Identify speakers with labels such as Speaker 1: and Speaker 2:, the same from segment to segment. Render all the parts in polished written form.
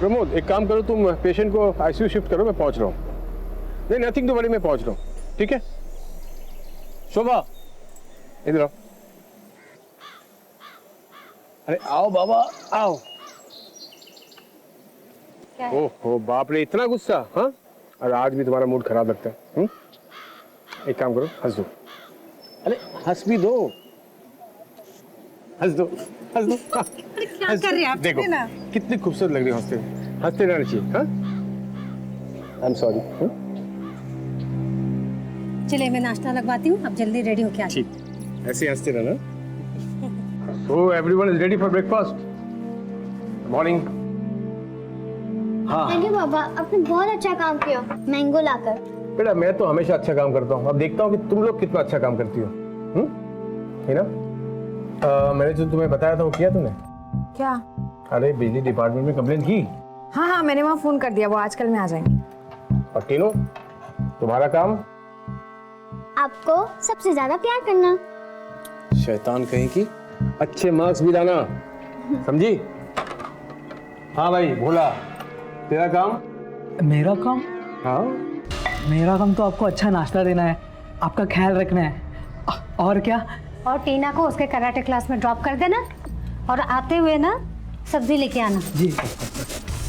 Speaker 1: प्रमोद एक काम करो, तुम पेशेंट को आईसीयू शिफ्ट करो, मैं पहुंच रहा हूँ। नहीं नथिंग टू वरी, मैं पहुंच रहा हूँ, ठीक है। शोभा इधर आओ। अरे आओ बाबा आओ। ओहो बाप रे, इतना गुस्सा? हाँ, और आज भी तुम्हारा मूड खराब लगता है। एक काम करो, हंस दो। अरे हंस भी दो, हंस दो, हंस दो।
Speaker 2: क्या कर रहे हैं आप?
Speaker 1: देखो
Speaker 2: ना
Speaker 1: कितनी खूबसूरत लग रही है हंसते हंसते रहना चाहिए। हाँ आई एम सॉरी।
Speaker 2: चलिए मैं नाश्ता लगवाती हूँ, आप जल्दी रेडी होके आ जाइए।
Speaker 1: ठीक, ऐसे हंसते रहना। So everyone is ready for breakfast. Morning. हाँ
Speaker 3: थैंक यू पापा, आपने बहुत अच्छा काम किया मैंगो लाकर।
Speaker 1: बेटा मैं तो हमेशा अच्छा काम करता हूँ, अब देखता हूँ कि तुम लोग कितना अच्छा काम करती हो। है ना? मैंने जो तुम्हें बताया था वो किया तुमने?
Speaker 4: क्या?
Speaker 1: अरे बिजली डिपार्टमेंट में कंप्लेंट की?
Speaker 4: हाँ मैंने वहाँ फोन कर दिया, वो आजकल में आ जाएंगे।
Speaker 1: और टीनो तुम्हारा काम?
Speaker 3: आपको सबसे ज्यादा प्यार करना।
Speaker 1: शैतान कहीं की, अच्छे मार्क्स भी लाना, समझी? हाँ भाई भोला, तेरा काम?
Speaker 5: मेरा काम?
Speaker 1: हाँ
Speaker 5: मेरा काम तो आपको अच्छा नाश्ता देना है, आपका ख्याल रखना है। और क्या?
Speaker 2: और टीना को उसके कराटे क्लास में ड्रॉप कर देना, और आते हुए ना सब्जी लेके आना।
Speaker 5: जी।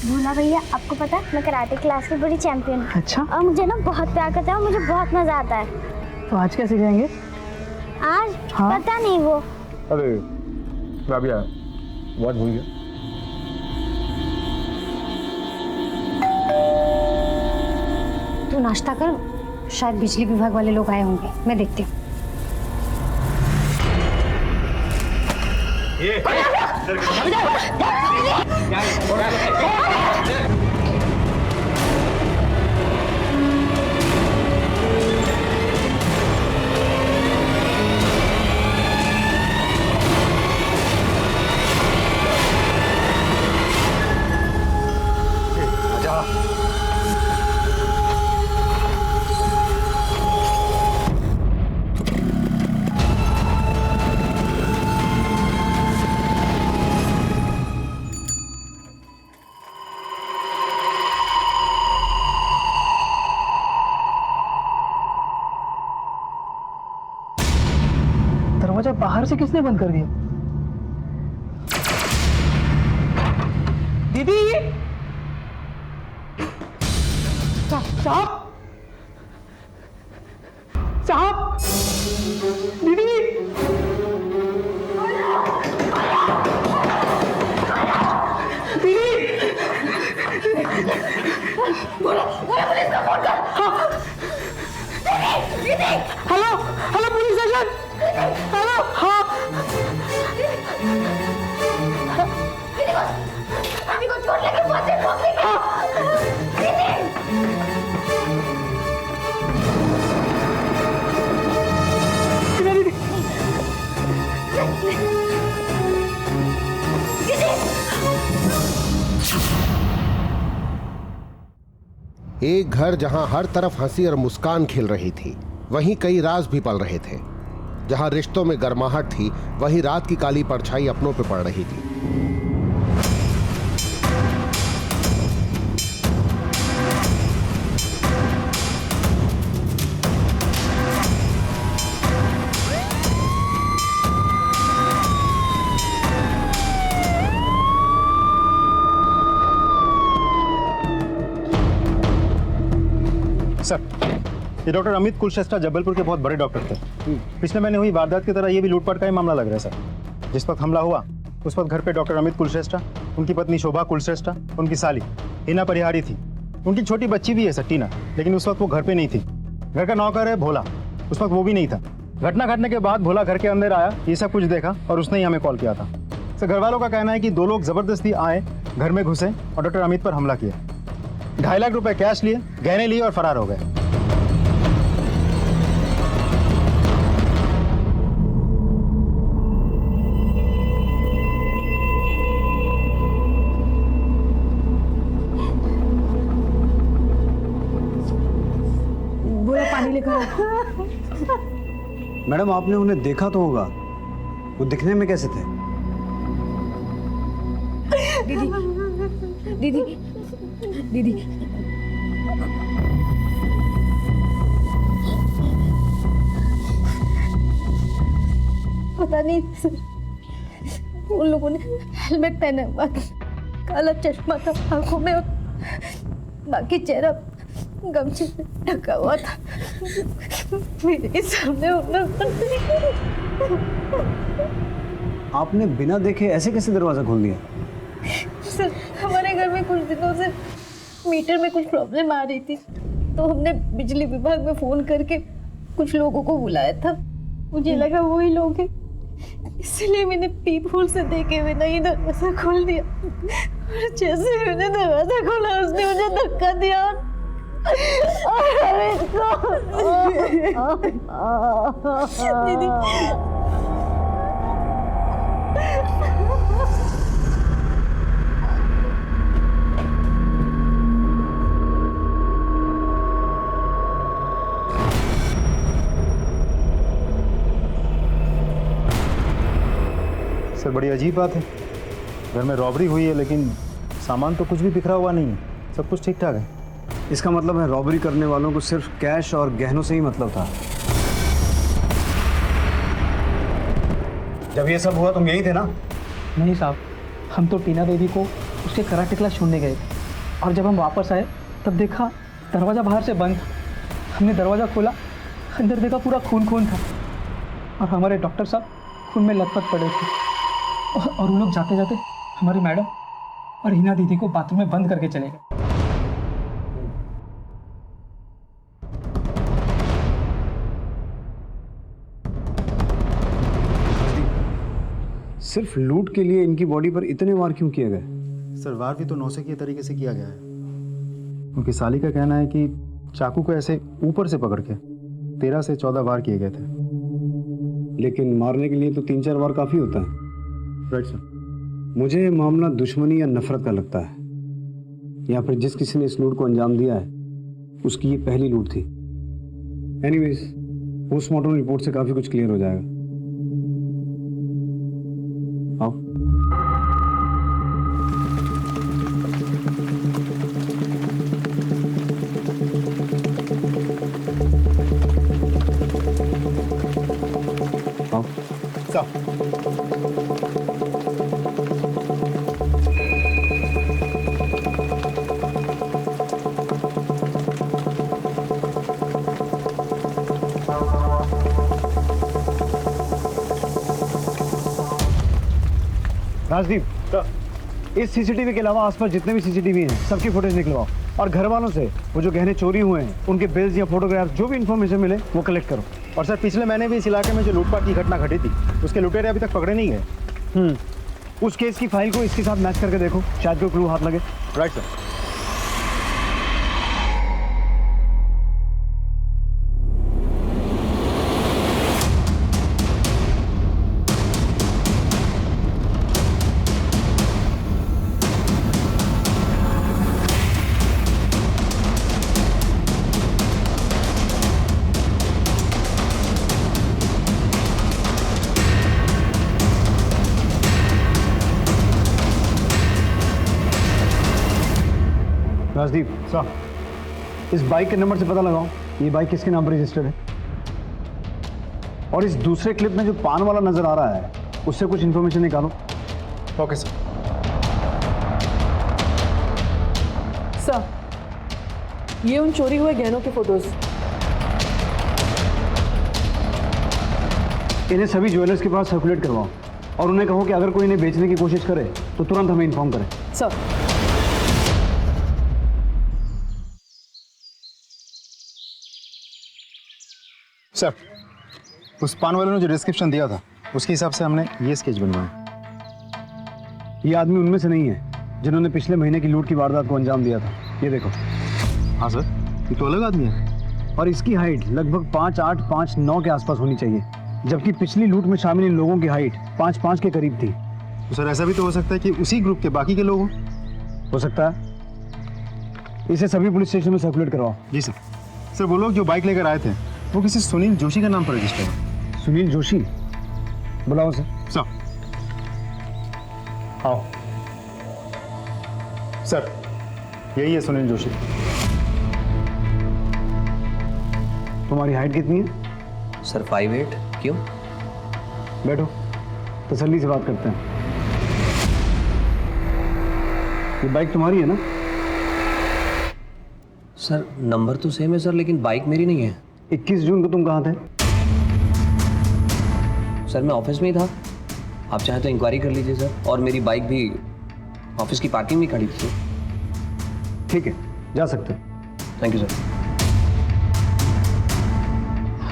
Speaker 3: भोला भैया आपको पता है मैं कराटे क्लास की बड़ी चैंपियन हूँ।
Speaker 5: अच्छा।
Speaker 3: और मुझे ना बहुत प्यार करता है और मुझे बहुत मजा आता है।
Speaker 5: तो आज कैसे जाएंगे?
Speaker 3: आज
Speaker 5: हाँ?
Speaker 3: पता नहीं वो।
Speaker 1: अरे राबिया बहुत भूल गया।
Speaker 2: तू नाश्ता कर, शायद बिजली विभाग वाले लोग आए होंगे, मैं देखती हूँ।
Speaker 5: दरवाजा बाहर से किसने बंद कर दिया? दीदी! साहब! साहब! दीदी! Hello hello police station, hello. हाँ
Speaker 3: अभी को छोड़ लेकर फांसी ठोक देंगे।
Speaker 6: एक घर जहां हर तरफ हंसी और मुस्कान खिल रही थी, वहीं कई राज भी पल रहे थे। जहां रिश्तों में गर्माहट थी, वहीं रात की काली परछाई अपनों पे पड़ रही थी।
Speaker 7: सर, ये डॉक्टर अमित कुलश्रेष्ठा जबलपुर के बहुत बड़े डॉक्टर थे। पिछले महीने हुई वारदात की तरह ये भी लूटपाट का ही मामला लग रहा है सर। जिस वक्त हमला हुआ उस वक्त घर पे डॉक्टर अमित कुलश्रेष्ठा, उनकी पत्नी शोभा कुलश्रेष्ठा, उनकी साली हिना परिहारी थी, उनकी छोटी बच्ची भी है सर टीना, लेकिन उस वक्त वो घर पे नहीं थी। घर का नौकर है भोला, उस वक्त वो भी नहीं था। घटना घटने के बाद भोला घर के अंदर आया, ये सब कुछ देखा और उसने ही हमें कॉल किया था। सर घर वालों का कहना है कि दो लोग जबरदस्ती आए, घर में घुसे और डॉक्टर अमित पर हमला किया। 2.5 लाख रुपए कैश लिए, गहने लिए और फरार हो गए।
Speaker 4: बोला पानी लेकर आओ।
Speaker 8: मैडम आपने उन्हें देखा तो होगा, वो दिखने में कैसे थे?
Speaker 4: दीदी दीदी
Speaker 9: पता नहीं सर, उन लोगों ने हेलमेट पहना हुआ था, काला चश्मा था आंखों में और बाकी चेहरा गमछे से ढका हुआ था। मेरे सामने उन लोगों ने
Speaker 8: आपने बिना देखे ऐसे कैसे दरवाजा खोल दिया?
Speaker 9: सर, हमारे घर में कुछ दिनों से मीटर में कुछ प्रॉब्लम आ रही थी, तो हमने बिजली विभाग में फोन करके कुछ लोगों को बुलाया था। मुझे लगा वही लोग हैं, इसलिए मैंने पीप होल से देखे हुए नहीं दरवाजा खोल दिया। और जैसे ही मैंने दरवाजा खोला उसने मुझे धक्का दिया दीदी।
Speaker 7: सर बड़ी अजीब बात है, घर में रॉबरी हुई है लेकिन सामान तो कुछ भी बिखरा हुआ नहीं है, सब कुछ ठीक ठाक है।
Speaker 8: इसका मतलब है रॉबरी करने वालों को सिर्फ कैश और गहनों से ही मतलब था। जब ये सब हुआ तुम यही थे ना?
Speaker 5: नहीं साहब, हम तो टीना दीदी को उसके कराटे क्लास छोड़ने गए और जब हम वापस आए तब देखा दरवाज़ा बाहर से बंद। हमने दरवाज़ा खोला, अंदर देखा पूरा खून खून था और हमारे डॉक्टर साहब खून में लथपथ पड़े थे। और वो लोग जाते जाते हमारी मैडम और हिना दीदी को बाथरूम में बंद करके चले गए।
Speaker 8: सिर्फ लूट के लिए इनकी बॉडी पर इतने वार क्यों किए गए?
Speaker 7: सर वार भी तो नौसिखिए तरीके से किया गया है। उनकी साली का कहना है कि चाकू को ऐसे ऊपर से पकड़ के 13 से 14 वार किए गए थे।
Speaker 8: लेकिन मारने के लिए तो 3-4 बार काफ़ी होता है।
Speaker 7: Right sir.
Speaker 8: मुझे ये मामला दुश्मनी या नफरत का लगता है, या फिर जिस किसी ने इस लूट को अंजाम दिया है उसकी ये पहली लूट थी। एनीवेज, पोस्टमार्टम रिपोर्ट से काफ़ी कुछ क्लियर हो जाएगा। आओ। आओ। राजदीप, इस सीसीटीवी के अलावा आसपास जितने भी सीसीटीवी हैं सबकी फुटेज निकलवाओ और घर वालों से वो जो गहने चोरी हुए हैं उनके बिल्स या फोटोग्राफ जो भी इंफॉर्मेशन मिले वो कलेक्ट करो।
Speaker 7: और सर पिछले महीने भी इस इलाके में जो लूटपाट की घटना घटी थी उसके लुटेरे अभी तक पकड़े नहीं गए।
Speaker 8: उस केस की फाइल को इसके साथ मैच करके देखो, शायद कोई क्लू हाथ लगे।
Speaker 7: Right sir.
Speaker 8: राजदीप
Speaker 7: सर,
Speaker 8: इस बाइक के नंबर से पता लगाओ ये बाइक किसके नाम पर रजिस्टर्ड है। और इस दूसरे क्लिप में जो पान वाला नजर आ रहा है उससे कुछ इंफॉर्मेशन निकालो।
Speaker 7: Okay sir.
Speaker 10: सर, ये उन चोरी हुए गहनों के फोटोज।
Speaker 8: इन्हें सभी ज्वेलर्स के पास सर्कुलेट करवाओ और उन्हें कहो कि अगर कोई इन्हें बेचने की कोशिश करे तो तुरंत हमें इन्फॉर्म करें।
Speaker 10: सर,
Speaker 7: सर उस पान वाले ने जो डिस्क्रिप्शन दिया था उसके हिसाब से हमने ये स्केच बनवाया।
Speaker 8: ये आदमी उनमें से नहीं है जिन्होंने पिछले महीने की लूट की वारदात को अंजाम दिया था। ये देखो।
Speaker 7: हाँ सर, ये तो अलग आदमी है
Speaker 8: और इसकी हाइट लगभग 5'8", 5'9" के आसपास होनी चाहिए, जबकि पिछली लूट में शामिल इन लोगों की हाइट 5'5" के करीब थी।
Speaker 7: तो सर ऐसा भी तो हो सकता है कि उसी ग्रुप के बाकी के लोग
Speaker 8: हो सकता है। इसे सभी पुलिस स्टेशन में सर्कुलेट करवाओ।
Speaker 7: जी सर। सर वो लोग जो बाइक लेकर आए थे वो किसी सुनील जोशी का नाम पर रजिस्टर्ड है।
Speaker 8: सुनील जोशी? बुलाओ सर।
Speaker 7: सर आओ। सर यही है सुनील जोशी।
Speaker 8: तुम्हारी हाइट कितनी है?
Speaker 11: सर 5'8". क्यों?
Speaker 8: बैठो, तसल्ली से बात करते हैं। ये बाइक तुम्हारी है ना?
Speaker 11: सर नंबर तो सेम है सर, लेकिन बाइक मेरी नहीं है।
Speaker 8: 21 जून को तुम कहाँ थे?
Speaker 11: सर मैं ऑफिस में ही था। आप चाहे तो इंक्वायरी कर लीजिए सर। और मेरी बाइक भी ऑफिस की पार्किंग में खड़ी थी।
Speaker 8: ठीक है, जा सकते हो।
Speaker 11: Thank you sir.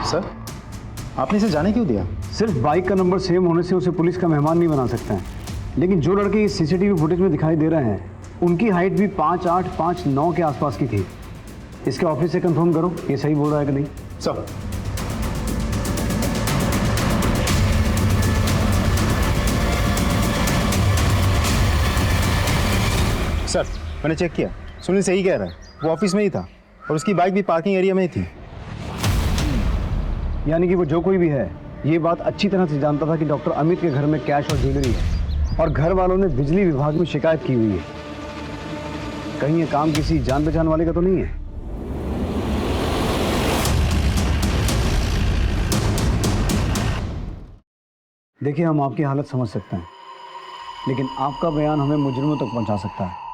Speaker 7: सर आपने इसे जाने क्यों दिया?
Speaker 8: सिर्फ बाइक का नंबर सेम होने से उसे पुलिस का मेहमान नहीं बना सकते हैं। लेकिन जो लड़के इस सीसीटीवी फुटेज में दिखाई दे रहे हैं, उनकी हाइट भी 5'8", 5'9" के आसपास की थी। इसके ऑफिस से कंफर्म करो ये सही बोल रहा है कि नहीं।
Speaker 7: सर सर मैंने चेक किया, सुनील सही कह रहा है। वो ऑफिस में ही था और उसकी बाइक भी पार्किंग एरिया में ही थी।
Speaker 8: यानी कि वो जो कोई भी है, ये बात अच्छी तरह से जानता था कि डॉक्टर अमित के घर में कैश और ज्वेलरी है, और घर वालों ने बिजली विभाग में शिकायत की हुई है। कहीं ये काम किसी जान पहचान वाले का तो नहीं है? देखिए, हम आपकी हालत समझ सकते हैं, लेकिन आपका बयान हमें मुजरिमों तक पहुंचा सकता है।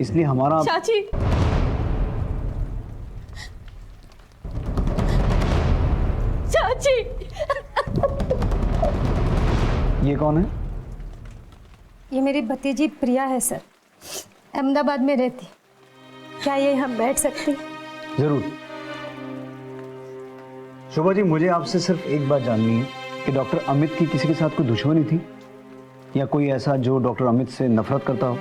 Speaker 8: इसलिए हमारा
Speaker 9: चाची, चाची,
Speaker 8: ये कौन है?
Speaker 2: ये मेरी भतीजी प्रिया है सर, अहमदाबाद में रहती। क्या ये हम बैठ सकते हैं?
Speaker 8: जरूर। शोभा जी, मुझे आपसे सिर्फ एक बात जाननी है कि डॉक्टर अमित की किसी के साथ कोई दुश्मनी थी, या कोई ऐसा जो डॉक्टर अमित से नफरत करता हो?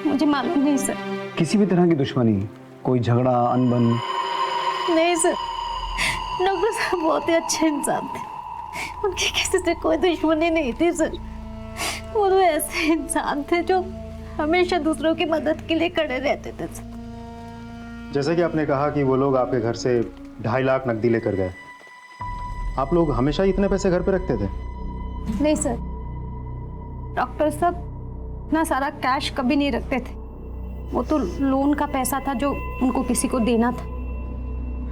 Speaker 2: मुझे मालूम नहीं सर।
Speaker 8: किसी भी तरह की दुश्मनी, कोई झगड़ा, अनबन?
Speaker 9: नहीं सर, डॉक्टर साहब बहुत ही अच्छे इंसान थे। उनकी किसी से कोई दुश्मनी नहीं थी सर। वो तो ऐसे इंसान थे जो हमेशा दूसरों की मदद के लिए खड़े रहते थे सर।
Speaker 7: जैसे कि आपने कहा कि वो लोग आपके घर से 2.5 लाख नकदी लेकर गए, आप लोग हमेशा ही इतने पैसे घर पे रखते थे?
Speaker 2: नहीं सर, डॉक्टर साहब इतना सारा कैश कभी नहीं रखते थे। वो तो लोन का पैसा था जो उनको किसी को देना था।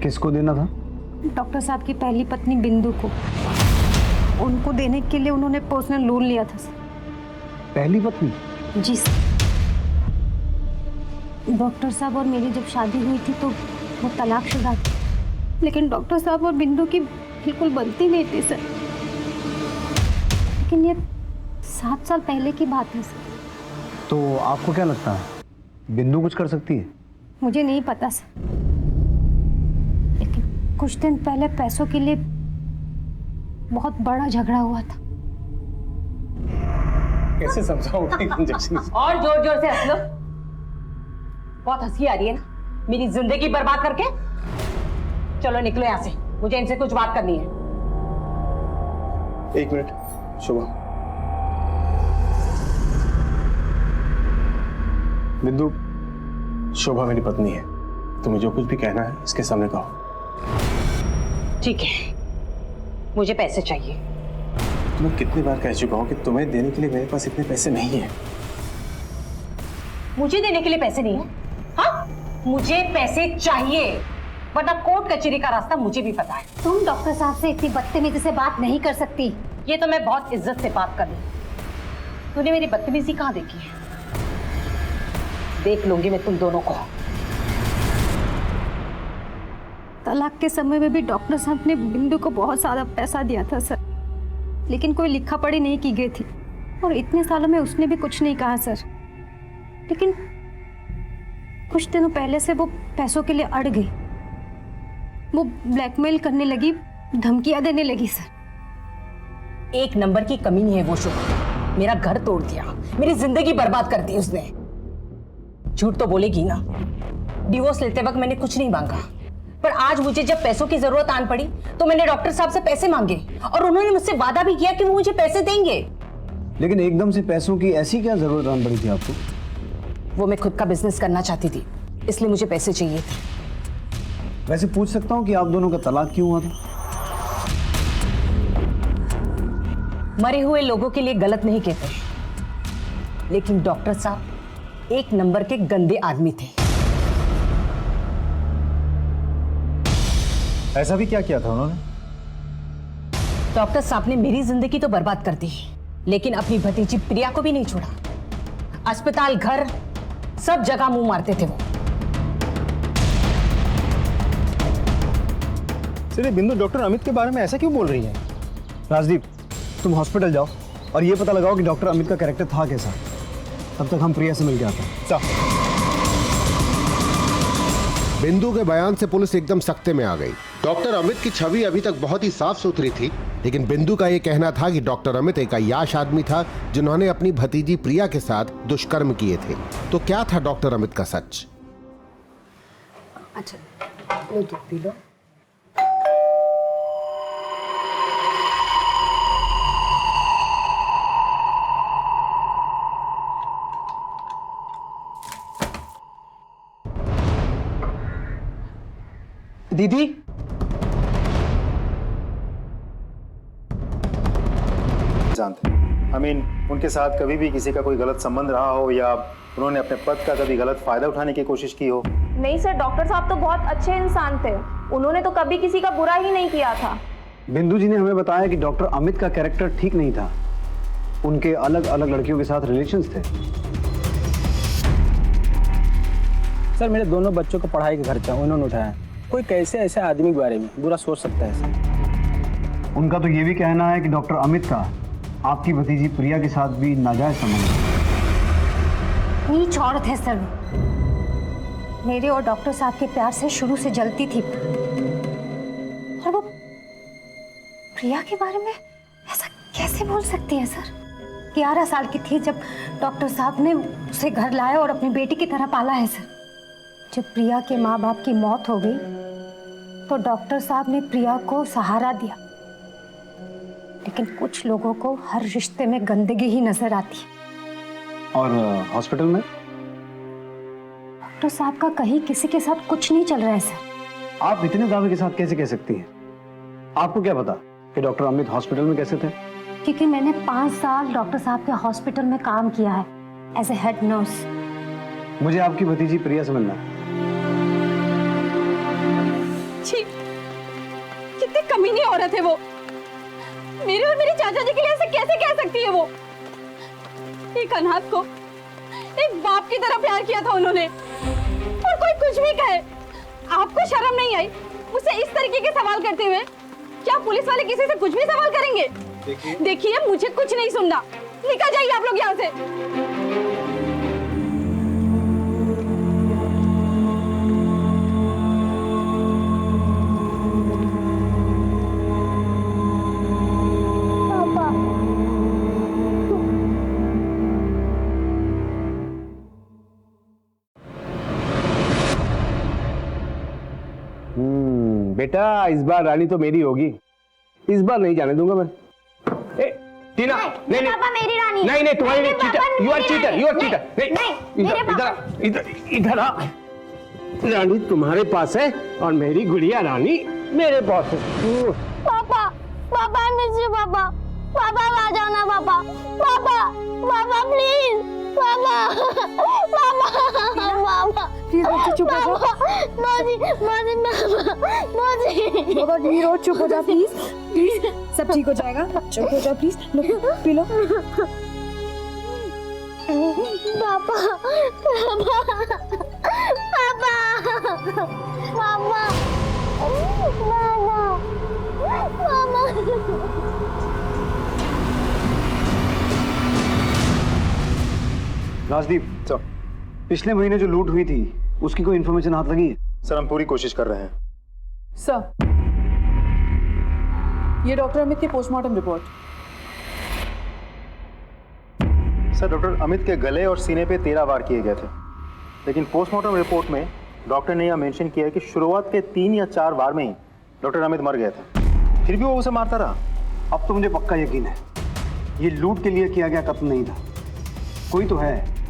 Speaker 8: किसको देना था?
Speaker 2: डॉक्टर साहब की पहली पत्नी बिंदु को। उनको देने के लिए उन्होंने पर्सनल लोन लिया था सर।
Speaker 8: पहली पत्नी?
Speaker 2: जी सर। डॉक्टर साहब और मेरी जब शादी हुई थी तो वो तलाकशुदा थी, लेकिन डॉक्टर साहब और बिंदु की बिल्कुल बनती नहीं थी सर। लेकिन ये 7 साल पहले की बात है सर।
Speaker 8: तो आपको क्या लगता है, बिंदु कुछ कर सकती है?
Speaker 2: मुझे नहीं पता सर, लेकिन कुछ दिन पहले पैसों के लिए बहुत बड़ा झगड़ा हुआ था।
Speaker 1: कैसे समझाऊं इंजेक्शन?
Speaker 10: और जोर जोर से हंस लो। बहुत हंसी आ रही है ना, मेरी जिंदगी बर्बाद करके। चलो निकलो यहाँ से, मुझे इनसे कुछ बात करनी है।
Speaker 1: 1 मिनट शोभा। बिंदु, शोभा मेरी पत्नी है। तुम्हें जो कुछ भी कहना है इसके सामने कहो।
Speaker 10: ठीक है, मुझे पैसे चाहिए।
Speaker 1: मैं कितनी बार कह चुका हूँ कि तुम्हें देने के लिए मेरे पास इतने पैसे नहीं है।
Speaker 10: मुझे देने के लिए पैसे नहीं है? हाँ, मुझे पैसे चाहिए, वरना कोर्ट कचहरी का रास्ता मुझे भी पता है।
Speaker 2: तुम डॉक्टर साहब से इतनी बदतमीजी से बात नहीं कर सकती।
Speaker 10: ये तो मैं बहुत इज्जत से बात कर रही। तूने मेरी बदतमीजी कहाँ देखी है? देख लूंगी मैं तुम दोनों को।
Speaker 2: तलाक के समय में भी डॉक्टर साहब ने बिंदु को बहुत सारा पैसा दिया था सर, लेकिन कोई लिखा पढ़ी नहीं की गई थी, और इतने सालों में उसने भी कुछ नहीं कहा सर। लेकिन कुछ दिनों पहले से वो पैसों के लिए अड़ गई। वो ब्लैकमेल करने लगी, धमकियां देने लगी सर।
Speaker 10: एक नंबर की कमी नहीं है वो शोभा। मेरा घर तोड़ दिया, मेरी जिंदगी बर्बाद कर दी उसने। झूठ तो बोलेगी ना, डिवोर्स लेते वक्त मैंने कुछ नहीं मांगा, पर आज मुझे जब पैसों की जरूरत आन पड़ी तो मैंने डॉक्टर साहब से पैसे मांगे, और उन्होंने मुझसे वादा भी किया कि वो मुझे पैसे देंगे।
Speaker 8: लेकिन एकदम से पैसों की ऐसी क्या जरूरत आन पड़ी थी आपको?
Speaker 10: वो मैं खुद का बिजनेस करना चाहती थी, इसलिए मुझे पैसे चाहिए थे।
Speaker 8: वैसे पूछ सकता हूँ कि आप दोनों का तलाक क्यों हुआ था?
Speaker 10: मरे हुए लोगों के लिए गलत नहीं कहते, लेकिन डॉक्टर साहब एक नंबर के गंदे आदमी थे।
Speaker 7: ऐसा भी क्या किया था उन्होंने?
Speaker 10: डॉक्टर साहब ने मेरी जिंदगी तो बर्बाद कर दी, लेकिन अपनी भतीजी प्रिया को भी नहीं छोड़ा। अस्पताल, घर, सब जगह मुंह मारते थे वो।
Speaker 7: सिर्फ बिंदु डॉक्टर अमित के बारे में ऐसा क्यों बोल रही है?
Speaker 8: राजदीप, तुम हॉस्पिटल जाओ और ये पता लगाओ कि डॉक्टर अमित का कैरेक्टर था कैसा। तब तक हम प्रिया से मिल के आते हैं।
Speaker 6: बिंदु के बयान से पुलिस एकदम सख्ते में आ गई। डॉक्टर अमित की छवि अभी तक बहुत ही साफ सुथरी थी, लेकिन बिंदु का यह कहना था कि डॉक्टर अमित एक अय्याश आदमी था जिन्होंने अपनी भतीजी प्रिया के साथ दुष्कर्म किए थे। तो क्या था डॉक्टर अमित का सच?
Speaker 10: अच्छा, लो दूध पी लो।
Speaker 5: दीदी,
Speaker 7: जानते आई मीन उनके साथ कभी भी किसी का कोई गलत संबंध रहा हो या उन्होंने अपने पद का कभी गलत फायदा उठाने की कोशिश की हो?
Speaker 12: नहीं सर, डॉक्टर साहब तो बहुत अच्छे इंसान थे, उन्होंने तो कभी किसी का बुरा ही नहीं किया था।
Speaker 8: बिंदु जी ने हमें बताया कि डॉक्टर अमित का कैरेक्टर ठीक नहीं था, उनके अलग अलग लड़कियों के साथ रिलेशंस थे।
Speaker 5: सर मेरे दोनों बच्चों का पढ़ाई का खर्चा उन्होंने उठाया। कोई कैसे ऐसे आदमी के बारे में बुरा सोच सकता है सर?
Speaker 8: उनका तो ये भी कहना है कि डॉक्टर अमित का आपकी भतीजी प्रिया के साथ भी नाजायज संबंध है।
Speaker 2: नीच औरत है सर। मेरे और डॉक्टर साहब के प्यार से शुरू से जलती थी, और वो प्रिया के बारे में ऐसा कैसे बोल सकती है सर? 11 साल की थी जब डॉक्टर साहब ने उसे घर लाया और अपनी बेटी की तरह पाला है सर। जब प्रिया के माँ बाप की मौत हो गई तो डॉक्टर साहब ने प्रिया को सहारा दिया, लेकिन कुछ लोगों को हर रिश्ते में गंदगी ही नजर आती है।
Speaker 8: और हॉस्पिटल में
Speaker 2: डॉक्टर साहब का कहीं किसी के साथ कुछ नहीं चल रहा है सर।
Speaker 8: आप इतने दावे के साथ कैसे कह सकती हैं? आपको क्या पता कि डॉक्टर अमित हॉस्पिटल में कैसे थे?
Speaker 2: क्योंकि मैंने 5 साल डॉक्टर साहब के हॉस्पिटल में काम किया है एज ए हेड नर्स।
Speaker 8: मुझे आपकी भतीजी प्रिया से मिलना है।
Speaker 9: कितनी कमीनी औरत है वो। मेरे और मेरे चाचा जी के लिए ऐसे कैसे कह सकती है वो? एक अनाथ को एक बाप की तरह प्यार किया था उन्होंने, और कोई कुछ भी कहे आपको शर्म नहीं आई मुझसे इस तरीके के सवाल करते हुए? क्या पुलिस वाले किसी से कुछ भी सवाल करेंगे? देखिए मुझे कुछ नहीं सुनना, निकल जाइए आप लोग यहाँ से।
Speaker 1: बेटा इस बार रानी तो मेरी होगी, इस बार नहीं जाने दूंगा मैं। ए, टीना, नहीं
Speaker 3: पापा मेरी रानी।
Speaker 1: नहीं नहीं तुम्हारी नहीं, cheater, you are cheater, you are cheater.
Speaker 3: नहीं,
Speaker 1: इधर आ। रानी तुम्हारे पास है और मेरी गुड़िया रानी मेरे पास है।
Speaker 3: पापा पापा मुझे पापा पापा आ जाओ ना पापा। पापा पापा प्लीज पापा पापा पापा
Speaker 4: प्लीज बच्चे चुप हो जाओ।
Speaker 3: मोदी मोदी मोदी
Speaker 4: बाबा नीरो चुप हो जाओ प्लीज, प्लीज सब ठीक हो जाएगा, चुप हो जाओ प्लीज। Low P low.
Speaker 3: पापा पापा पापा पापा पापा।
Speaker 8: राजदीप, पिछले महीने जो लूट हुई थी उसकी कोई इन्फॉर्मेशन हाथ लगी है?
Speaker 7: सर हम पूरी कोशिश कर रहे हैं।
Speaker 4: सर ये डॉक्टर अमित की postmortem report.
Speaker 7: Sir doctor Amit के गले और सीने पे 13 वार किए गए थे, लेकिन पोस्टमार्टम रिपोर्ट में डॉक्टर ने यह मेंशन किया है कि शुरुआत के 3 या 4 वार में ही डॉक्टर अमित मर गया था, फिर भी वो उसे मारता रहा।
Speaker 8: अब तो मुझे पक्का यकीन है ये लूट के लिए किया गया कत्ल नहीं था। कोई तो है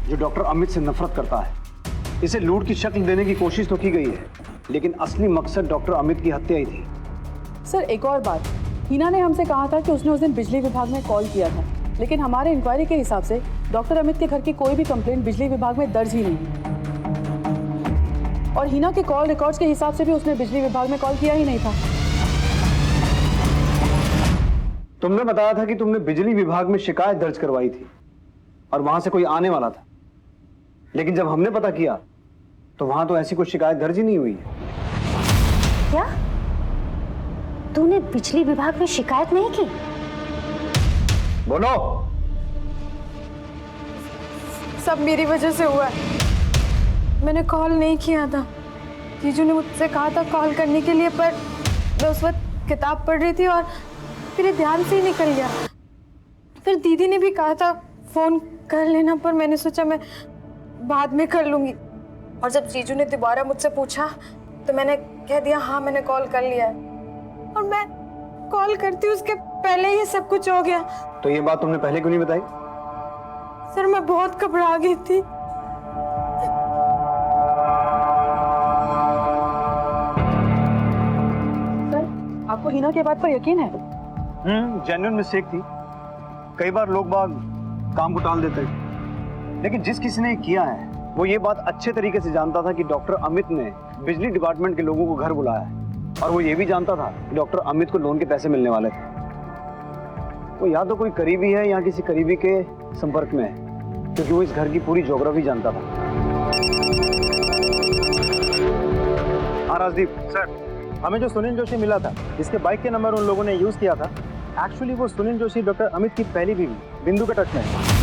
Speaker 8: जो डॉक्टर अमित से नफरत करता है। इसे लूट की शक्ल देने की कोशिश तो की गई है, लेकिन असली मकसद डॉक्टर अमित की हत्या ही थी।
Speaker 4: सर एक और बात,
Speaker 13: हिना ने हमसे कहा था कि उसने उस दिन बिजली विभाग में कॉल किया था, लेकिन हमारे इंक्वायरी के हिसाब से डॉक्टर अमित के घर की कोई भी कंप्लेंट बिजली विभाग में दर्ज ही नहीं है। और हिना के कॉल रिकॉर्ड्स के हिसाब से भी उसने बिजली विभाग में कॉल किया ही नहीं था।
Speaker 8: तुमने बताया था कि तुमने बिजली विभाग में शिकायत दर्ज करवाई थी और वहां से कोई आने वाला था, लेकिन जब हमने पता किया तो वहां तो ऐसी कोई शिकायत दर्ज ही नहीं हुई है।
Speaker 2: क्या तूने बिजली विभाग में शिकायत नहीं की?
Speaker 8: बोलो।
Speaker 9: सब मेरी वजह से हुआ है। मैंने कॉल नहीं किया था। जीजू ने मुझसे कहा था कॉल करने के लिए, पर मैं उस वक्त किताब पढ़ रही थी और मेरे ध्यान से ही निकल गया। फिर दीदी ने भी कहा था फोन कर लेना, पर मैंने सोचा मैं बाद में कर लूंगी। और जब जीजू ने दोबारा मुझसे पूछा तो मैंने कह दिया हाँ मैंने कॉल कर लिया है। और मैं कॉल करती उसके पहले ही सब कुछ हो गया।
Speaker 8: तो ये बात तुमने पहले क्यों नहीं बताई?
Speaker 9: सर मैं बहुत घबरा गई थी।
Speaker 13: सर आपको हिना के बात पर यकीन है?
Speaker 7: जेन्युइन मिस्टेक थी। कई बार लोग बाग काम को टाल देते हैं, लेकिन जिस किसी ने किया है वो ये बात अच्छे तरीके से जानता था कि डॉक्टर अमित ने बिजली डिपार्टमेंट के लोगों को घर बुलाया है, और वो ये भी जानता था कि डॉक्टर अमित को लोन के पैसे मिलने वाले थे। वो या तो कोई करीबी है या किसी करीबी के संपर्क में है, क्योंकि वो इस घर की पूरी ज्योग्राफी जानता था। हाँ राजदीप सर, हमें जो सुनील जोशी मिला था, जिसके बाइक के नंबर उन लोगों ने यूज किया था, एक्चुअली वो सुनील जोशी डॉक्टर अमित की पहली बीवी बिंदु के टच में है।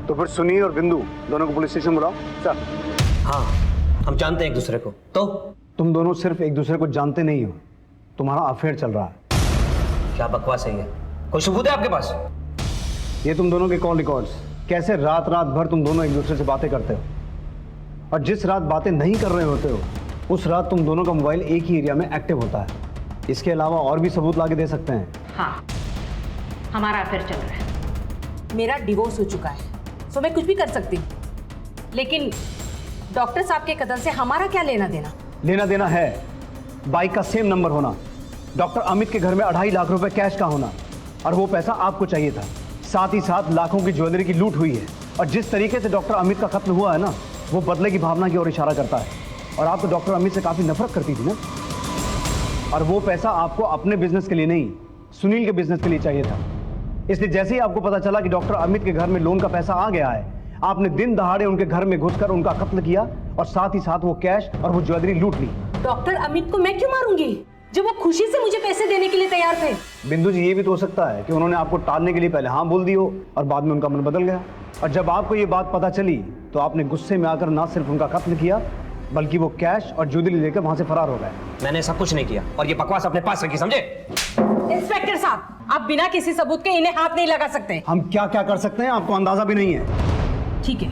Speaker 7: तो फिर सुनील और बिंदु दोनों को पुलिस स्टेशन बुलाओ। सर
Speaker 11: हाँ, हम जानते हैं एक दूसरे को। तो
Speaker 8: तुम दोनों सिर्फ एक दूसरे को जानते नहीं हो, तुम्हारा अफेयर चल रहा है।
Speaker 11: क्या बकवास है ये? कोई सबूत है आपके पास?
Speaker 8: ये तुम दोनों के कॉल रिकॉर्ड्स, कैसे रात रात भर तुम दोनों एक दूसरे से बातें करते हो, और जिस रात बातें नहीं कर रहे होते हो उस रात तुम दोनों का मोबाइल एक ही एरिया में एक्टिव होता है। इसके अलावा और भी सबूत लाके दे सकते हैं।
Speaker 10: हाँ, हमारा अफेयर चल रहा है। मेरा डिवोर्स हो चुका है, तो मैं कुछ भी कर सकती हूँ, लेकिन डॉक्टर साहब के कदम से हमारा क्या लेना देना?
Speaker 8: लेना देना है बाइक का सेम नंबर होना, डॉक्टर अमित के घर में 2.5 लाख रुपए कैश का होना, और वो पैसा आपको चाहिए था। साथ ही साथ लाखों की ज्वेलरी की लूट हुई है, और जिस तरीके से डॉक्टर अमित का कत्ल हुआ है ना, वो बदले की भावना की ओर इशारा करता है। और आप तो डॉक्टर अमित से काफी नफरत करती थी ना, और वो पैसा आपको अपने बिजनेस के लिए नहीं, सुनील के बिजनेस के लिए चाहिए था। इसलिए जैसे ही आपको पता चला कि डॉक्टर अमित के घर में लोन का पैसा आ गया है, आपने दिन दहाड़े उनके घर में घुसकर उनका कत्ल किया, और साथ ही साथ वो कैश और वो ज्वेलरी लूट ली।
Speaker 10: डॉक्टर अमित को मैं क्यों मारूंगी जब वो खुशी से मुझे पैसे देने के लिए तैयार थे?
Speaker 8: बिंदु जी, ये भी तो हो सकता है कि उन्होंने आपको टालने के लिए पहले हाँ बोल दी हो और बाद में उनका मन बदल गया, और जब आपको ये बात पता चली तो आपने गुस्से में आकर ना सिर्फ उनका कत्ल किया, बल्कि वो कैश और ज्वेलरी लेकर वहां से फरार हो गए।
Speaker 11: मैंने ऐसा कुछ नहीं किया, और ये बकवास अपने पास रखी, समझे?
Speaker 10: इंस्पेक्टर साहब, आप बिना किसी सबूत के इन्हें हाथ नहीं लगा सकते।
Speaker 8: हम क्या क्या कर सकते हैं आपको अंदाजा भी नहीं है।
Speaker 10: ठीक है,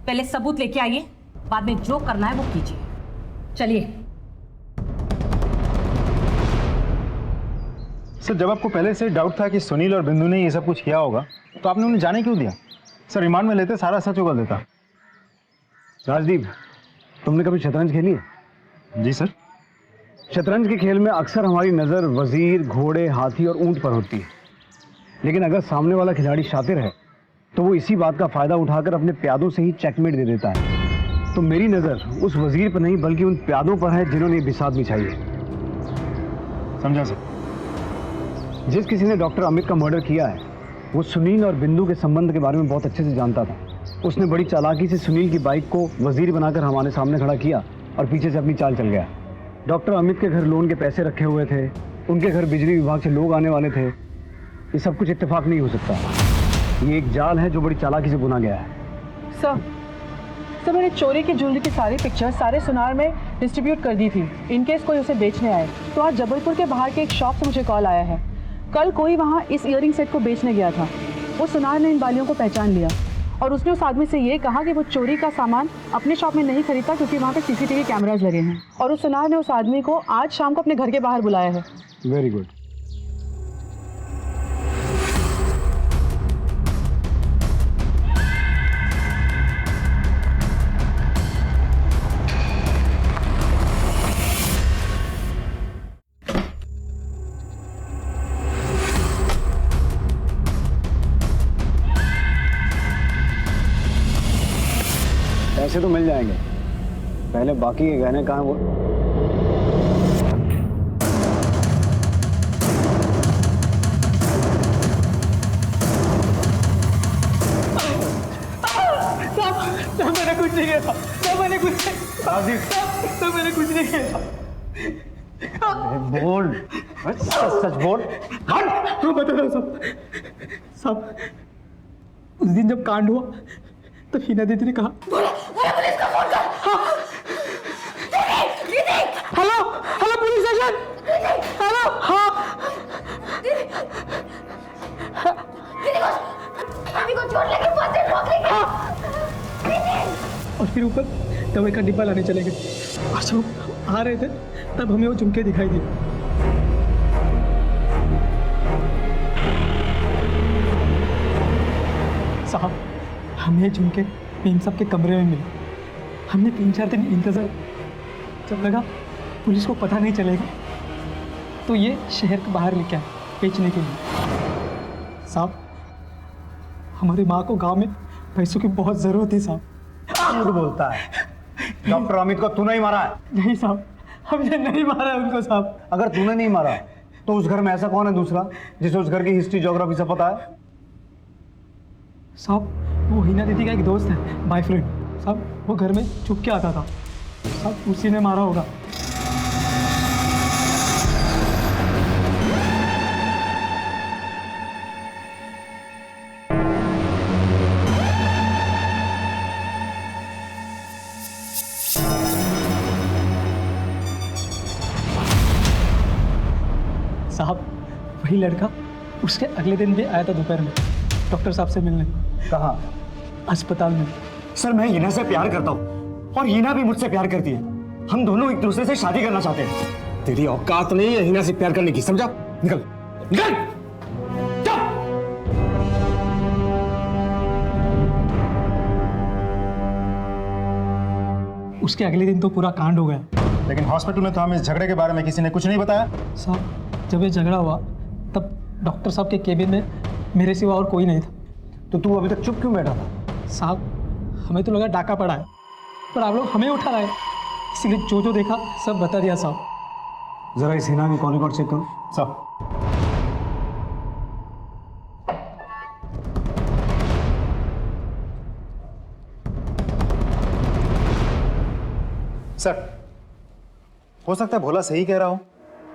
Speaker 10: पहले सबूत लेके आइए, बाद में जो करना है वो कीजिए। चलिए।
Speaker 7: सर, जब आपको पहले से डाउट था कि सुनील और बिंदु ने ये सब कुछ किया होगा, तो आपने उन्हें जाने क्यों दिया? सर, रिमांड में लेते सारा सच उगल देता।
Speaker 8: राजदीप, तुमने कभी शतरंज खेली है?
Speaker 7: जी सर।
Speaker 8: शतरंज के खेल में अक्सर हमारी नज़र वजीर, घोड़े, हाथी और ऊंट पर होती है, लेकिन अगर सामने वाला खिलाड़ी शातिर है तो वो इसी बात का फायदा उठाकर अपने प्यादों से ही चेकमेट दे देता है। तो मेरी नज़र उस वजीर पर नहीं बल्कि उन प्यादों पर है जिन्होंने बिसात बिछाई है।
Speaker 7: समझा सर।
Speaker 8: जिस किसी ने डॉक्टर अमित का मर्डर किया है वो सुनील और बिंदु के संबंध के बारे में बहुत अच्छे से जानता था। उसने बड़ी चालाकी से सुनील की बाइक को वजीर बनाकर हमारे सामने खड़ा किया और पीछे से अपनी चाल चल गया। डॉक्टर अमित के घर लोन के पैसे रखे हुए थे, उनके घर बिजली विभाग से लोग आने वाले थे। ये सब कुछ इत्तेफाक नहीं हो सकता, ये एक जाल है जो बड़ी चालाकी से बुना गया है।
Speaker 13: सर मैंने चोरी की ज्वेलरी की सारी पिक्चर्स सारे सुनार में डिस्ट्रीब्यूट कर दी थी, इनकेस कोई उसे बेचने आए। तो आज जबलपुर के बाहर के एक शॉप से मुझे कॉल आया है, कल कोई वहाँ इस इयरिंग सेट को बेचने गया था। वो सुनार ने इन बालियों को पहचान लिया और उसने उस आदमी से ये कहा कि वो चोरी का सामान अपने शॉप में नहीं खरीदा क्योंकि वहाँ पे CCTV कैमराज लगे हैं। और उस सुनार ने उस आदमी को आज शाम को अपने घर के बाहर बुलाया है।
Speaker 8: Very good. पैसे तो मिल जाएंगे, पहले बाकी के गहने कहाँ वो।
Speaker 5: मैंने कुछ नहीं किया, मैंने कुछ नहीं किया।
Speaker 8: बोल, सच बोल।
Speaker 5: हाँ बता दो सब। उस दिन जब कांड हुआ तब हिना दीदी ने कहा, हेलो पुलिस स्टेशन, हेलो। हाँ और फिर ऊपर दवाई का डिब्बा लाने चले गए और जब आ रहे थे तब हमें वो झुमके दिखाई दिए। साहब हमें झुमके इन सब के कमरे में मिले। हमने 3-4 दिन इंतजार, जब लगा पुलिस को पता नहीं चलेगा तो ये शहर के बाहर लेके आए बेचने के लिए। साहब हमारी माँ को गांव में पैसों की बहुत ज़रूरत है साहब।
Speaker 8: झूठ बोलता है। डॉक्टर अमित को तूने ही मारा है?
Speaker 5: नहीं साहब, हमने नहीं मारा उनको साहब।
Speaker 8: अगर तूने नहीं मारा तो उस घर में ऐसा कौन है दूसरा जिसे उस घर की हिस्ट्री ज्योग्राफी से पता है?
Speaker 5: साहब वो हिना दीदी का एक दोस्त है, बॉयफ्रेंड साहब। वो घर में छुप के आता था साहब, उसी ने मारा होगा। साहब वही लड़का उसके अगले दिन भी आया था दोपहर में डॉक्टर साहब से मिलने।
Speaker 8: कहाँ?
Speaker 5: अस्पताल में।
Speaker 14: सर मैं हिना से प्यार करता हूँ और हिना भी मुझसे प्यार करती है। हम दोनों एक दूसरे से शादी करना चाहते हैं। तेरी औकात नहीं है हिना से प्यार करने की, समझा? निकल निकल।
Speaker 5: उसके अगले दिन तो पूरा कांड हो गया।
Speaker 7: लेकिन हॉस्पिटल में तो हमें इस झगड़े के बारे में किसी ने कुछ नहीं बताया।
Speaker 5: साहब जब ये झगड़ा हुआ तब डॉक्टर साहब के केबिन में मेरे सिवा और कोई नहीं था।
Speaker 8: तो तू अभी तक चुप क्यों बैठा था?
Speaker 5: साहब हमें तो लगा डाका पड़ा है, पर आप लोग हमें उठा रहे हैं, इसलिए जो देखा सब बता दिया साहब।
Speaker 8: जरा इस हिना की कॉल रिकॉर्ड चेक करो।
Speaker 7: सब सर, हो सकता है भोला सही कह रहा हो,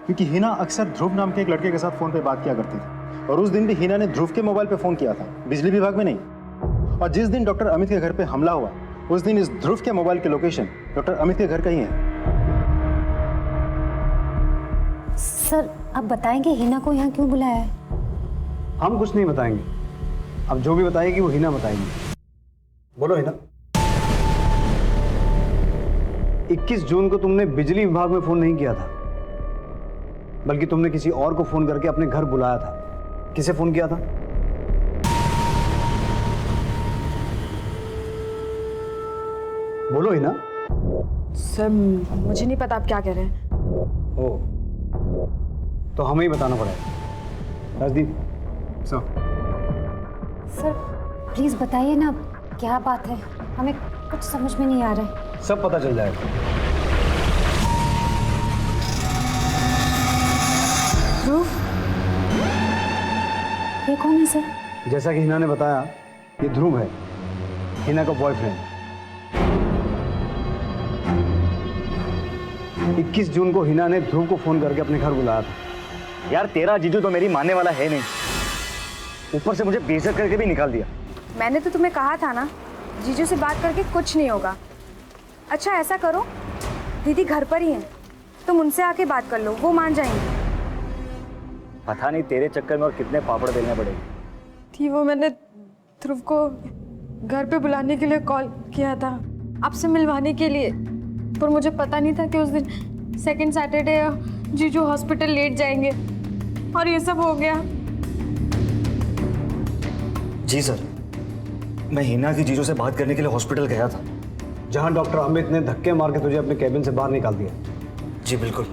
Speaker 7: क्योंकि हिना अक्सर ध्रुव नाम के एक लड़के के साथ फोन पे बात किया करती थी और उस दिन भी हिना ने ध्रुव के मोबाइल पे फोन किया था, बिजली विभाग में नहीं। और जिस दिन डॉक्टर अमित के घर पे हमला हुआ उस दिन इस ध्रुव के मोबाइल की लोकेशन डॉक्टर अमित के घर का ही है।
Speaker 2: सर आप बताएंगे हिना को यहाँ क्यों बुलाया है?
Speaker 8: हम कुछ नहीं बताएंगे, अब जो भी बताएगी वो हिना बताएगी। बोलो हिना। 21 जून को तुमने बिजली विभाग में फोन नहीं किया था, बल्कि तुमने किसी और को फोन करके अपने घर बुलाया था। किसे फोन किया था? बोलो हिना।
Speaker 4: सर मुझे नहीं पता आप क्या कह रहे हैं।
Speaker 8: ओ, तो हमें ही बताना पड़ेगा। राजदीप
Speaker 2: सर प्लीज बताइए ना क्या बात है, हमें कुछ समझ में नहीं आ रहा है।
Speaker 8: सब पता चल जाएगा।
Speaker 2: ध्रुव, ये कौन है सर?
Speaker 8: जैसा कि हिना ने बताया, ये ध्रुव है, हिना का बॉयफ्रेंड। 21 जून को हिना ने ध्रुव को फोन करके अपने घर बुलाया था।
Speaker 14: यार तेरा जीजू तो मेरी मानने वाला है नहीं, ऊपर से मुझे बेइज्जत करके भी निकाल दिया।
Speaker 4: मैंने तो तुम्हें कहा था ना, जीजू से बात करके कुछ नहीं होगा। अच्छा ऐसा करो, दीदी घर पर ही हैं, तुम उनसे आके बात कर लो, वो मान जाएंगे।
Speaker 14: पता नहीं तेरे चक्कर में और कितने पापड़ बेलने पड़ेंगे।
Speaker 4: थी वो, मैंने ध्रुव को घर पे बुलाने के लिए कॉल किया था, आपसे मिलवाने के लिए, पर मुझे पता नहीं था कि उस दिन सेकंड सैटरडे जीजू हॉस्पिटल लेट जाएंगे और ये सब हो गया।
Speaker 14: जी सर, मैं हिना की जीजू से बात करने के लिए हॉस्पिटल गया था,
Speaker 8: जहां डॉक्टर अमित ने धक्के मार के तुझे अपने कैबिन से बाहर निकाल दिया।
Speaker 14: जी बिल्कुल।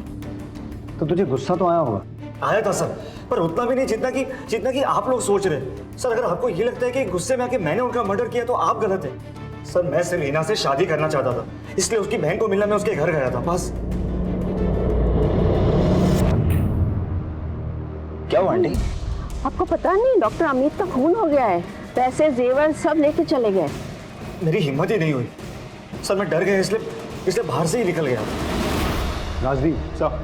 Speaker 8: तो तुझे गुस्सा तो आया होगा?
Speaker 14: आया था सर, पर उतना भी नहीं जितना कि आप लोग सोच रहे हैं। सर अगर आपको ये लगता है कि गुस्से में आके मैंने उनका मर्डर किया तो आप गलत है। सर मैं सिर्फ हिना से शादी करना चाहता था, इसलिए उसकी बहन को मिलने मैं उसके घर गया था बस। क्या हुआ आंटी?
Speaker 15: आपको पता नहीं डॉक्टर अमित का खून हो गया है, पैसे जेवर सब लेके चले गए।
Speaker 14: मेरी हिम्मत ही नहीं हुई सर, मैं डर गया इसलिए बाहर से ही निकल गया।
Speaker 8: राजदीप
Speaker 14: सर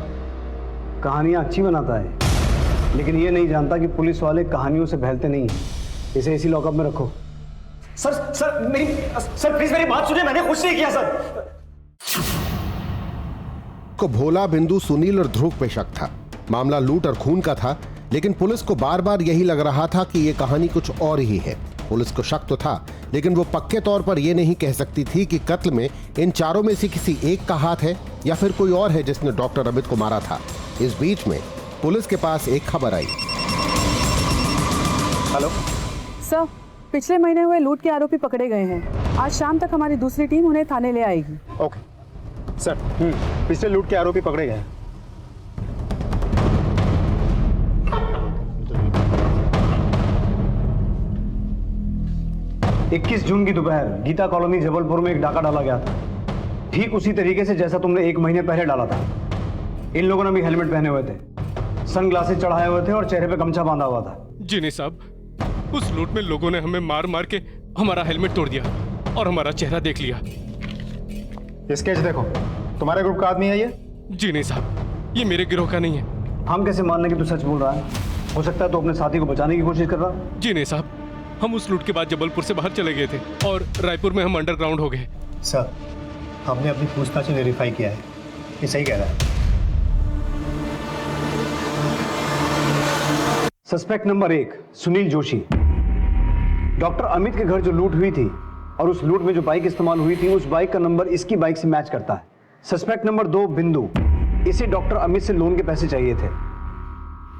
Speaker 8: कहानियाँ अच्छी बनाता है, लेकिन ये नहीं जानता कि पुलिस वाले कहानियों से बहलते नहीं हैं। इसे इसी लॉकअप में रखो।
Speaker 14: सर प्लीज मेरी बात सुनिए, मैंने कुछ नहीं किया सर।
Speaker 6: को भोला, बिंदु, सुनील और ध्रुव पे शक था। मामला लूट और खून का था, लेकिन पुलिस को बार बार यही लग रहा था कि ये कहानी कुछ और ही है। पुलिस को शक तो था, लेकिन वो पक्के तौर पर यह नहीं कह सकती थी कि कत्ल में इन चारों में से किसी एक का हाथ है या फिर कोई और है जिसने डॉक्टर अमित को मारा था। इस बीच में पुलिस के पास एक खबर आई।
Speaker 14: हेलो
Speaker 13: सर, पिछले महीने हुए लूट के आरोपी पकड़े गए हैं। आज शाम तक हमारी दूसरी टीम उन्हें थाने ले आएगी।
Speaker 7: ओके सर, पिछले लूट के आरोपी पकड़े गए हैं।
Speaker 8: 21 जून की दोपहर गीता कॉलोनी जबलपुर में एक डाका डाला गया था, ठीक उसी तरीके से जैसा तुमने 1 महीने पहले डाला था। इन लोगों ने भी हेलमेट पहने हुए थे, सनग्लासेस चढ़ाए हुए थे और चेहरे पे गमछा बांधा हुआ था।
Speaker 1: जी नहीं साहब, उस लूट में लोगों ने हमें मार मार के हमारा हेलमेट तोड़ दिया और हमारा चेहरा देख लिया।
Speaker 7: स्केच देखो, तुम्हारे ग्रुप का आदमी है ये?
Speaker 1: जी नहीं साहब, ये मेरे गिरोह का नहीं है।
Speaker 8: हम कैसे मानने कि तू सच बोल रहा है? हो सकता है तो अपने साथी को बचाने की कोशिश कर रहा।
Speaker 1: जी नहीं साहब, हम उस लूट के बाद जबलपुर से बाहर चले गए थे और रायपुर में हम अंडरग्राउंड हो गए।
Speaker 7: सर, हमने अपनी पूछताछ वेरीफाई किया है, ये सही कह रहा है।
Speaker 8: Suspect number 1 Sunil Joshi. Doctor Amit के घर जो लूट हुई थी और उस लूट में जो बाइक इस्तेमाल हुई थी, उस बाइक का नंबर इसकी बाइक से मैच करता है। सस्पेक्ट नंबर 2 बिंदु, इसे डॉक्टर अमित से लोन के पैसे चाहिए थे।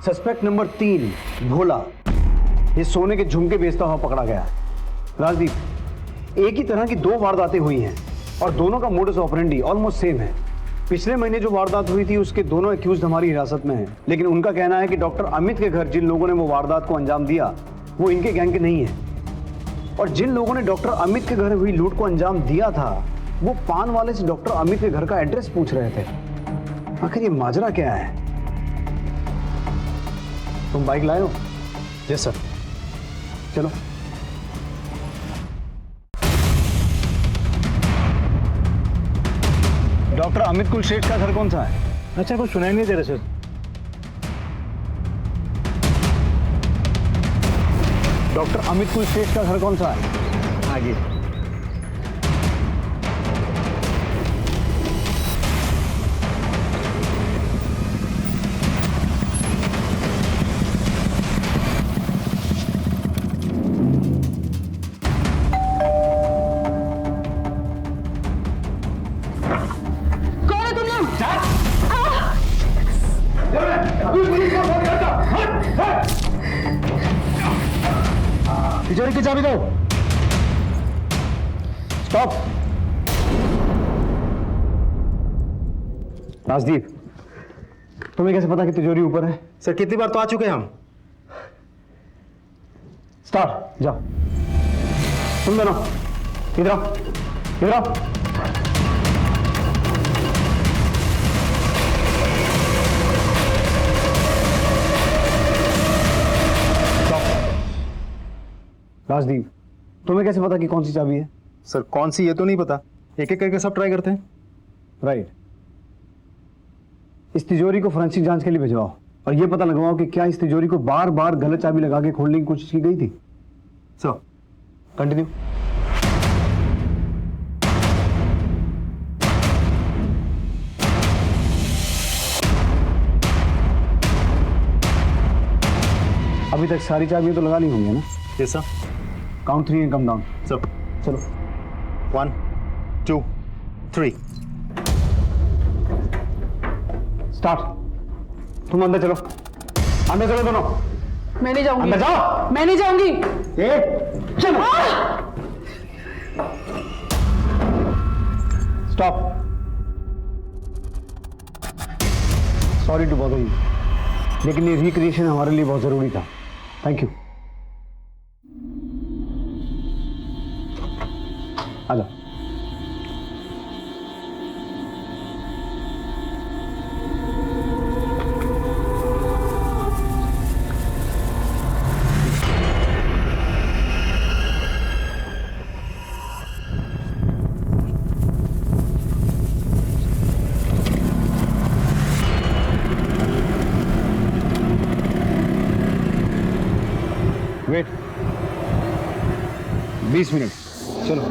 Speaker 8: सस्पेक्ट नंबर 3 भोला, ये सोने के झुमके बेचता हुआ पकड़ा गया। राजदीप, एक ही तरह की 2 वारदातें हुई हैं और दोनों का मोडस ऑपरेंडी ऑलमोस्ट सेम है। पिछले महीने जो वारदात हुई थी उसके दोनों एक्यूज्ड हमारी हिरासत में हैं, लेकिन उनका कहना है कि डॉक्टर अमित के घर जिन लोगों ने वो वारदात को अंजाम दिया वो इनके गैंग के नहीं है। और जिन लोगों ने डॉक्टर अमित के घर हुई लूट को अंजाम दिया था वो पान वाले से डॉक्टर अमित के घर का एड्रेस पूछ रहे थे। आखिर ये माजरा क्या है? तुम बाइक लाए हो?
Speaker 7: Yes sir.
Speaker 8: चलो। डॉक्टर अमित कुलश्रेष्ठ का घर कौन सा है?
Speaker 7: अच्छा, कुछ सुनाई नहीं दे रहा सर।
Speaker 8: डॉक्टर अमित कुलश्रेष्ठ का घर कौन सा है?
Speaker 7: आगे।
Speaker 8: तिजोरी की चाबी दो। स्टॉप। राजदीप, तुम्हें कैसे पता कि तिजोरी ऊपर है?
Speaker 7: सर, कितनी बार तो आ चुके हैं हम।
Speaker 8: स्टार्ट, जाओ। तुम दोनों इधर आओ, इधर आओ। राजदीप, तुम्हें कैसे पता कि कौन सी चाबी है?
Speaker 7: सर, कौन सी ये तो नहीं पता, एक एक करके सब ट्राई करते हैं।
Speaker 8: राइट। इस तिजोरी को फोरेंसिक जांच के लिए भिजवाओ और ये पता लगवाओ कि क्या इस तिजोरी को बार बार गलत चाबी लगा के खोलने की कोशिश की गई थी। So continue. अभी तक सारी चाबियां तो लगा ली होंगी ना?
Speaker 7: Yes sir.
Speaker 8: Count 3 and come down.
Speaker 7: Sir
Speaker 8: चलो।
Speaker 7: 1 2 3
Speaker 8: स्टार्ट। तुम अंदर चलो, अंदर चलो दोनों।
Speaker 13: मैं नहीं जाऊंगी।
Speaker 8: अंदर जाओ।
Speaker 13: मैं नहीं जाऊंगी।
Speaker 8: चलो। Stop. Sorry to bother you, लेकिन ये रिक्रिएशन हमारे लिए बहुत जरूरी था। Thank you. आ जाओ। वेट 20 मिनट, चलो।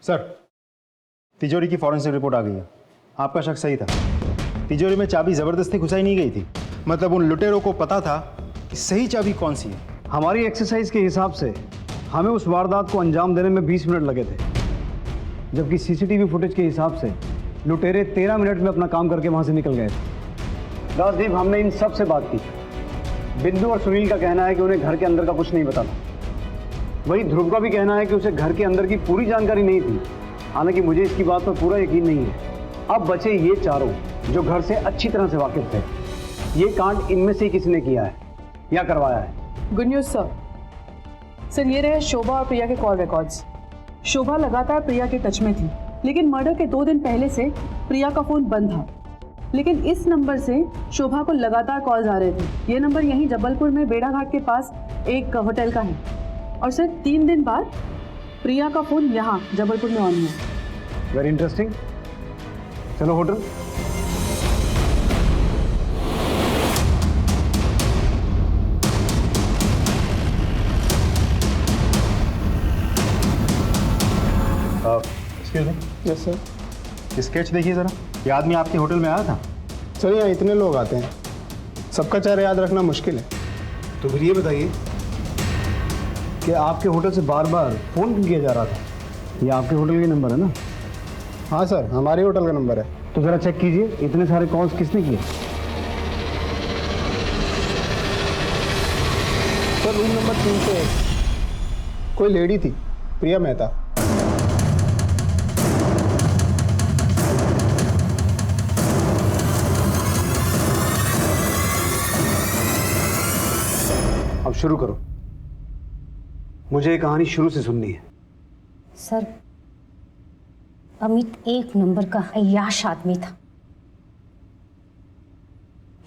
Speaker 7: सर, तिजोरी की फॉरेंसिक रिपोर्ट आ गई है। आपका शक सही था। तिजोरी में चाबी जबरदस्ती घुसाई नहीं गई थी। मतलब उन लुटेरों को पता था कि सही चाबी कौन सी है।
Speaker 8: हमारी एक्सरसाइज के हिसाब से हमें उस वारदात को अंजाम देने में 20 मिनट लगे थे, जबकि सीसीटीवी फुटेज के हिसाब से लुटेरे 13 मिनट में अपना काम करके वहां से निकल गए थे। राजदीप, हमने इन सब से बात की। बिंदु और सुनील का कहना है कि उन्हें घर के अंदर का कुछ नहीं पता था। वही ध्रुव का भी कहना है कि उसे घर के अंदर की पूरी जानकारी नहीं थी। हालांकि मुझे इसकी बात पर पूरा यकीन नहीं है। अब बचे ये चारों जो घर से अच्छी तरह से वाकिफ थे। ये कांड इनमें से किसी ने किया है या करवाया है।
Speaker 13: Good news sir. सर, ये रहे शोभा और प्रिया के कॉल रिकॉर्ड्स। शोभा लगातार प्रिया के टच में थी, लेकिन मर्डर के 2 दिन पहले से प्रिया का फोन बंद था। लेकिन इस नंबर से शोभा को लगातार कॉल्स आ रहे थे। ये नंबर यहीं जबलपुर में बेड़ा घाट के पास एक होटल का है। और सर 3 दिन बाद प्रिया का फोन यहाँ जबलपुर में ऑन हुआ।
Speaker 8: Very interesting. चलो hotel.
Speaker 7: Excuse me.
Speaker 16: Yes sir.
Speaker 7: Sketch देखिए ज़रा। ये आदमी आपके होटल में आया था?
Speaker 16: सर, यहाँ इतने लोग आते हैं, सबका चेहरा याद रखना मुश्किल है।
Speaker 8: तो फिर ये बताइए कि आपके होटल से बार बार फ़ोन क्यों किया जा रहा था? ये आपके होटल का नंबर है ना?
Speaker 16: हाँ सर, हमारे होटल का नंबर है।
Speaker 8: तो ज़रा चेक कीजिए, इतने सारे कॉल्स किसने किए?
Speaker 16: सर, रूम नंबर 301 कोई लेडी थी, प्रिया मेहता।
Speaker 8: अब शुरू करो, मुझे ये कहानी शुरू से सुननी है।
Speaker 2: सर, अमित 1 नंबर का अय्याश आदमी था।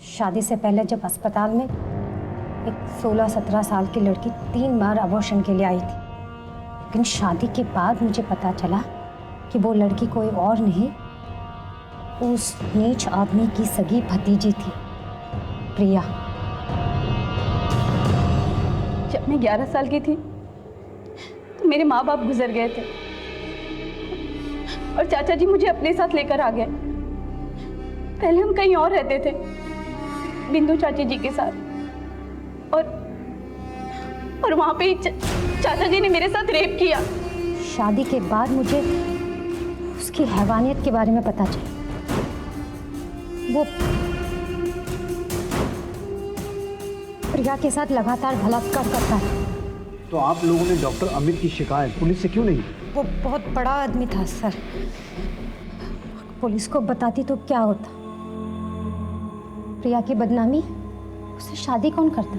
Speaker 2: शादी से पहले जब अस्पताल में एक 16-17 साल की लड़की 3 बार अबॉर्शन के लिए आई थी, लेकिन शादी के बाद मुझे पता चला कि वो लड़की कोई और नहीं, उस नीच आदमी की सगी भतीजी थी, प्रिया।
Speaker 9: जब मैं 11 साल की थी तो मेरे माँ बाप गुजर गए थे और चाचा जी मुझे अपने साथ लेकर आ गए। पहले हम कहीं और रहते थे, बिंदु चाची जी के साथ, और वहां पे चाचा जी ने मेरे साथ रेप किया।
Speaker 2: शादी के बाद मुझे उसकी हैवानियत के बारे में पता चला। वो प्रिया के साथ लगातार बलात्कार करता है।
Speaker 8: तो आप लोगों ने डॉक्टर अमित की शिकायत पुलिस से क्यों नहीं?
Speaker 2: वो बहुत बड़ा आदमी था सर, पुलिस को बताती तो क्या होता। प्रिया की बदनामी, उससे शादी कौन करता?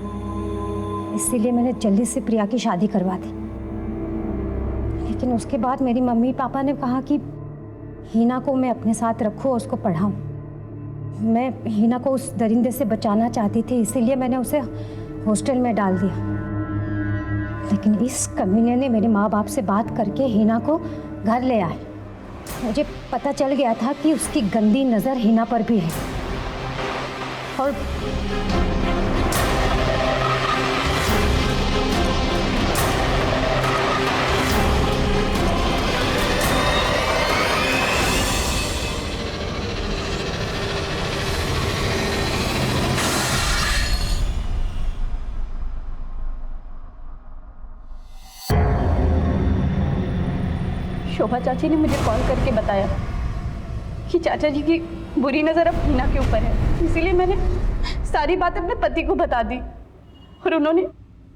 Speaker 2: इसीलिए मैंने जल्दी से प्रिया की शादी करवा दी। लेकिन उसके बाद मेरी मम्मी पापा ने कहा कि हीना को मैं अपने साथ रखूं, उसको पढ़ाऊं। मैं हीना को उस दरिंदे से बचाना चाहती थी, इसीलिए मैंने उसे हॉस्टल में डाल दिया। लेकिन इस कमीने ने मेरे माँ बाप से बात करके हीना को घर ले आए। मुझे पता चल गया था कि उसकी गंदी नज़र हीना पर भी है। और
Speaker 9: शोभा चाची ने मुझे कॉल करके बताया कि चाचा जी की बुरी नज़र अब हीना के ऊपर है। इसीलिए मैंने सारी बात अपने पति को बता दी और उन्होंने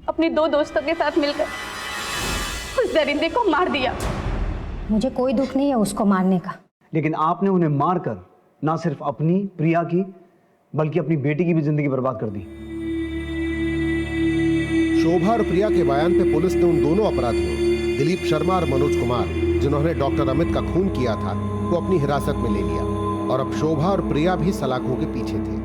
Speaker 9: अपने 2 दोस्तों के साथ मिलकर उस दरिंदे को मार दिया।
Speaker 2: मुझे कोई दुख नहीं है उसको मारने का।
Speaker 8: लेकिन आपने उन्हें मारकर ना सिर्फ अपनी प्रिया की बल्कि अपनी बेटी की भी जिंदगी बर्बाद कर दी।
Speaker 6: शोभा और प्रिया के बयान पे पुलिस ने उन दोनों अपराधियों दिलीप शर्मा और मनोज कुमार जिन्होंने डॉक्टर अमित का खून किया था को अपनी हिरासत में ले लिया और अब शोभा और प्रिया भी सलाखों के पीछे थे।